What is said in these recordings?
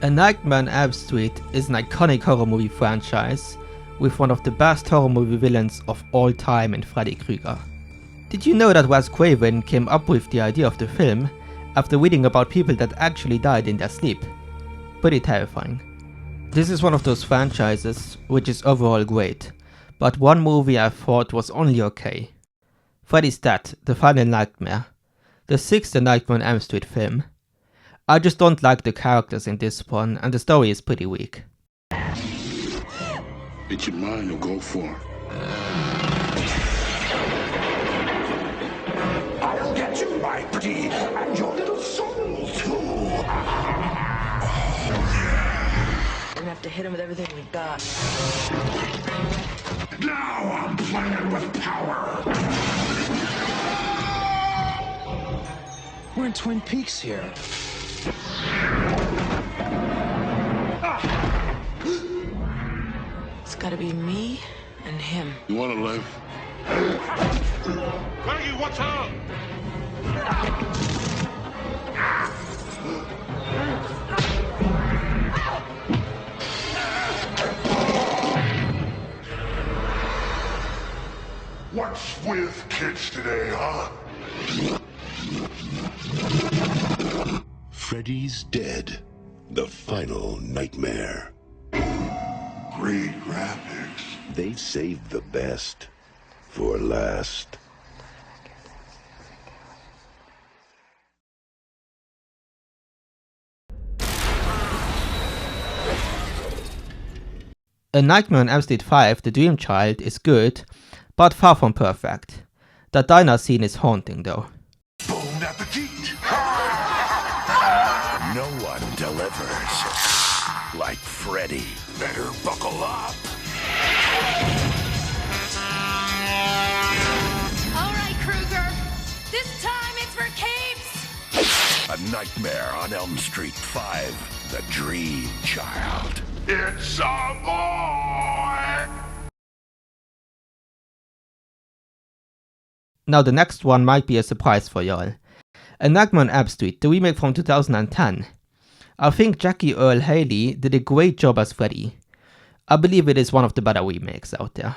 A Nightmare on Elm Street is an iconic horror movie franchise with one of the best horror movie villains of all time in Freddy Krueger. Did you know that Wes Craven came up with the idea of the film after reading about people that actually died in their sleep? Pretty terrifying. This is one of those franchises which is overall great, but one movie I thought was only okay. Freddy's Dead, The Final Nightmare, the sixth Nightmare on Elm Street film. I just don't like the characters in this one, and the story is pretty weak. It's your mind to go for. I'll get you, my pretty, and your little soul, too. We're gonna have to hit him with everything we got. Now I'm playing with power. We're in Twin Peaks here. It's gotta be me and him. You want to live? Maggie, watch out! What's with kids today, huh? Freddy's Dead, the final nightmare. Great graphics. They've saved the best for last. A Nightmare on Elm Street 5, The Dream Child, is good, but far from perfect. That diner scene is haunting though. Bon appetit! No one delivers like Freddy. Better buckle up. All right, Krueger. This time it's for keeps. A Nightmare on Elm Street 5, The Dream Child. It's a boy! Now the next one might be a surprise for y'all. A Nightmare on Elm Street, the remake from 2010. I think Jackie Earle Haley did a great job as Freddy. I believe it is one of the better remakes out there.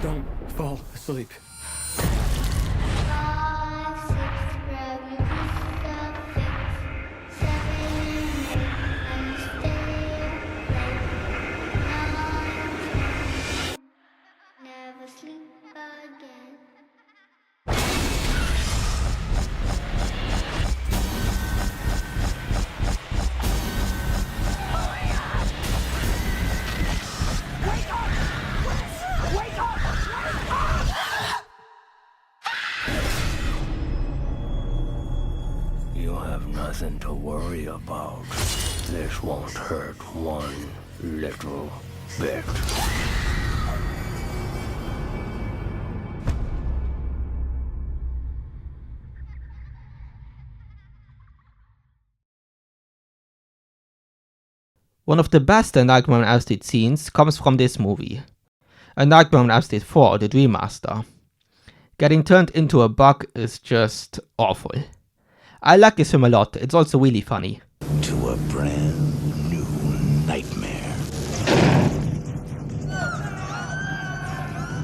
Don't fall asleep. You have nothing to worry about. This won't hurt one little bit. One of the best Nightmare on Elm Street scenes comes from this movie. A Nightmare on Elm Street 4, The Dream Master. Getting turned into a bug is just awful. I like this film a lot, it's also really funny. To a brand new nightmare.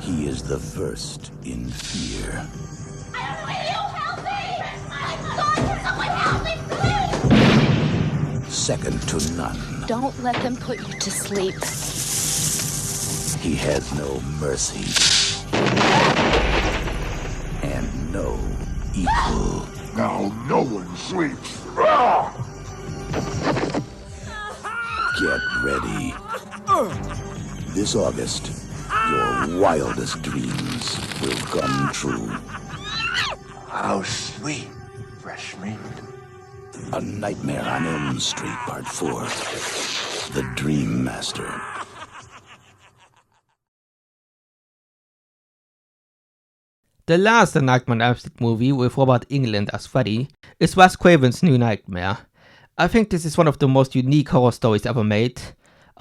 He is the first in fear. Will you help me? God, someone help me, please! Second to none. Don't let them put you to sleep. He has no mercy. And no equal. Now no one sleeps. Get ready. This August, your wildest dreams will come true. How sweet, fresh meat. A Nightmare on Elm Street Part 4. The Dream Master. The last Nightmare on Elm Street movie with Robert Englund as Freddy is Wes Craven's New Nightmare. I think this is one of the most unique horror stories ever made.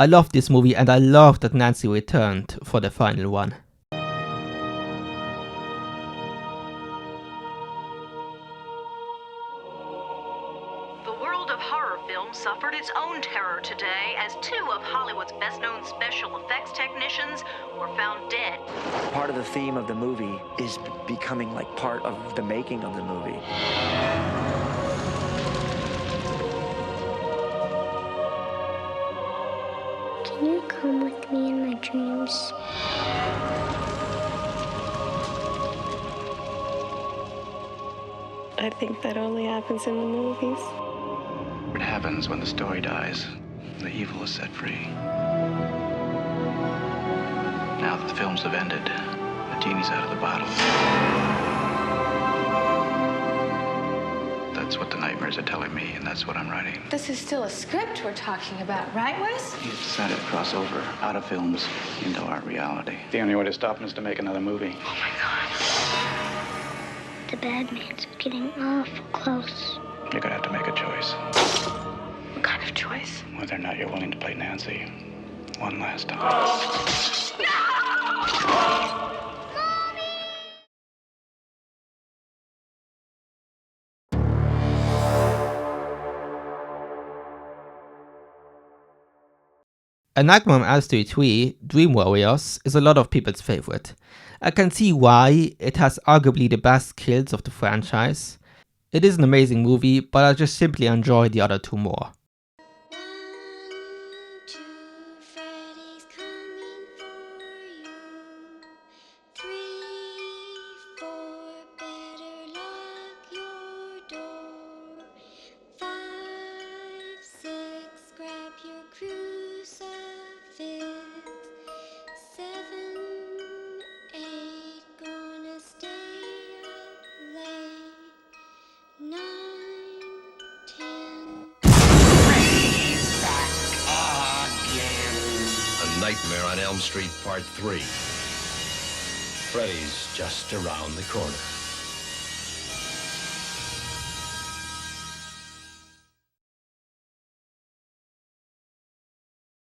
I love this movie and I love that Nancy returned for the final one. The world of horror film suffered its own terror today as two of Hollywood's best-known special effects technicians were found dead. Part of the theme of the movie is becoming like part of the making of the movie. Can you come with me in my dreams? I think that only happens in the movies. What happens when the story dies? The evil is set free. Now that the films have ended, the genie's out of the bottle. That's what the nightmares are telling me, and that's what I'm writing. This is still a script we're talking about, right, Wes? He's decided to cross over out of films into our reality. The only way to stop him is to make another movie. Oh my God. The bad man's getting awful close. You're gonna have to make a choice. What kind of choice? Whether or not you're willing to play Nancy one last time. A Nightmare on Elm Street 3, Dream Warriors, is a lot of people's favorite. I can see why. It has arguably the best kills of the franchise. It is an amazing movie, but I just simply enjoy the other two more. Nightmare on Elm Street Part 3. Freddy's just around the corner.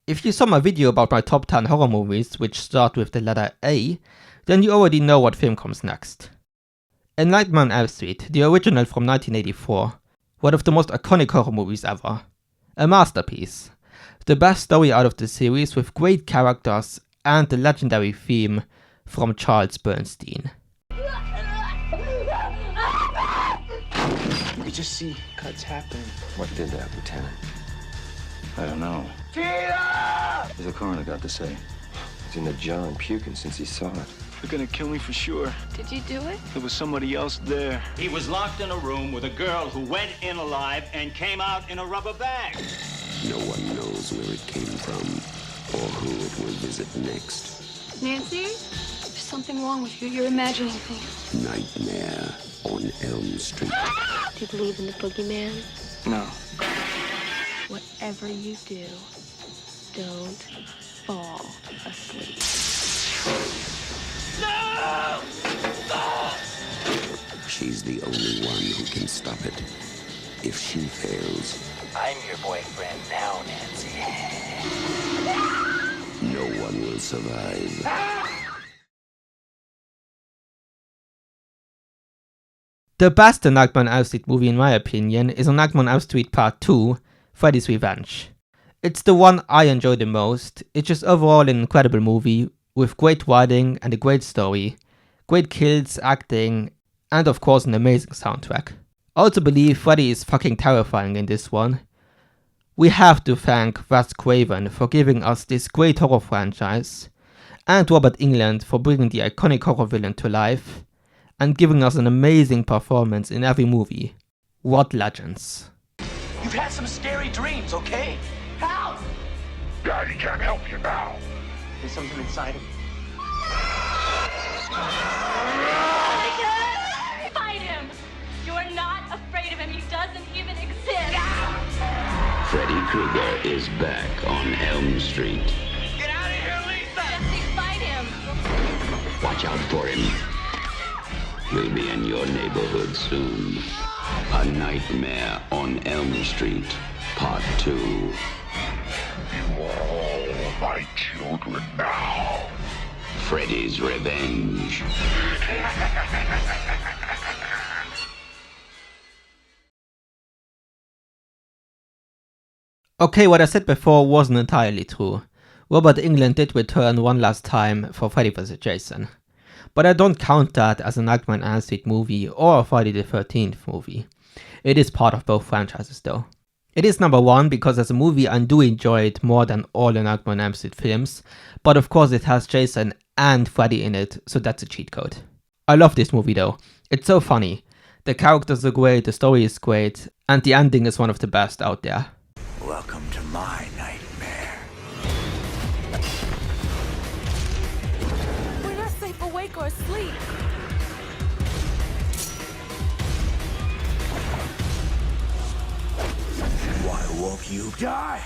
If you saw my video about my top 10 horror movies which start with the letter A, then you already know what film comes next. A Nightmare on Elm Street, the original from 1984, one of the most iconic horror movies ever. A masterpiece. The best story out of the series with great characters and the legendary theme from Charles Bernstein. We just see cuts happening. What did that, Lieutenant? I don't know. What's the coroner got to say? He's in the jar and puking since he saw it. They're gonna kill me for sure. Did you do it? There was somebody else there. He was locked in a room with a girl who went in alive and came out in a rubber bag. No one knows where it came from or who it will visit next. Nancy? There's something wrong with you. You're imagining things. Nightmare on Elm Street. Do you believe in the boogeyman? No. Whatever you do, don't fall asleep. No! She's the only one who can stop it. If she fails, I'm your boyfriend now, Nancy. no one will survive. The best Nightmare on Elm Street movie in my opinion is A Nightmare on Elm Street Part 2, Freddy's Revenge. It's the one I enjoy the most. It's just overall an incredible movie with great writing and a great story, great kills, acting, and of course an amazing soundtrack. I also believe Freddy is fucking terrifying in this one. We have to thank Wes Craven for giving us this great horror franchise, and Robert Englund for bringing the iconic horror villain to life, and giving us an amazing performance in every movie. What legends. You've had some scary dreams, okay? Help! Daddy can't help you now. There's something inside of me. Fight him! You're not afraid of him. He doesn't even exist. Freddy Krueger is back on Elm Street. Get out of here, Lisa! Jesse, fight him! Watch out for him. He'll be in your neighborhood soon. A Nightmare on Elm Street, Part 2. You are all my children now. Freddy's Revenge. Okay, what I said before wasn't entirely true. Robert Englund did return one last time for Freddy vs. Jason. But I don't count that as a Nightmare on Elm Street movie or a Friday the 13th movie. It is part of both franchises though. It is number one because as a movie I do enjoy it more than all the Nightmare on Elm Street films, but of course it has Jason and Freddy in it, so that's a cheat code. I love this movie though. It's so funny. The characters are great, the story is great, and the ending is one of the best out there. Welcome to my nightmare. We're not safe awake or asleep. Why won't you die?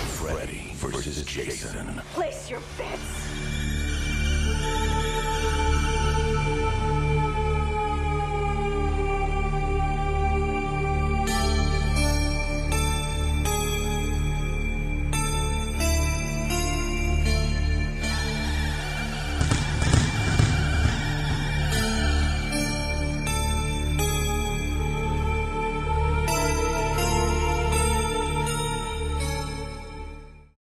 Freddy versus Jason. Place your bets.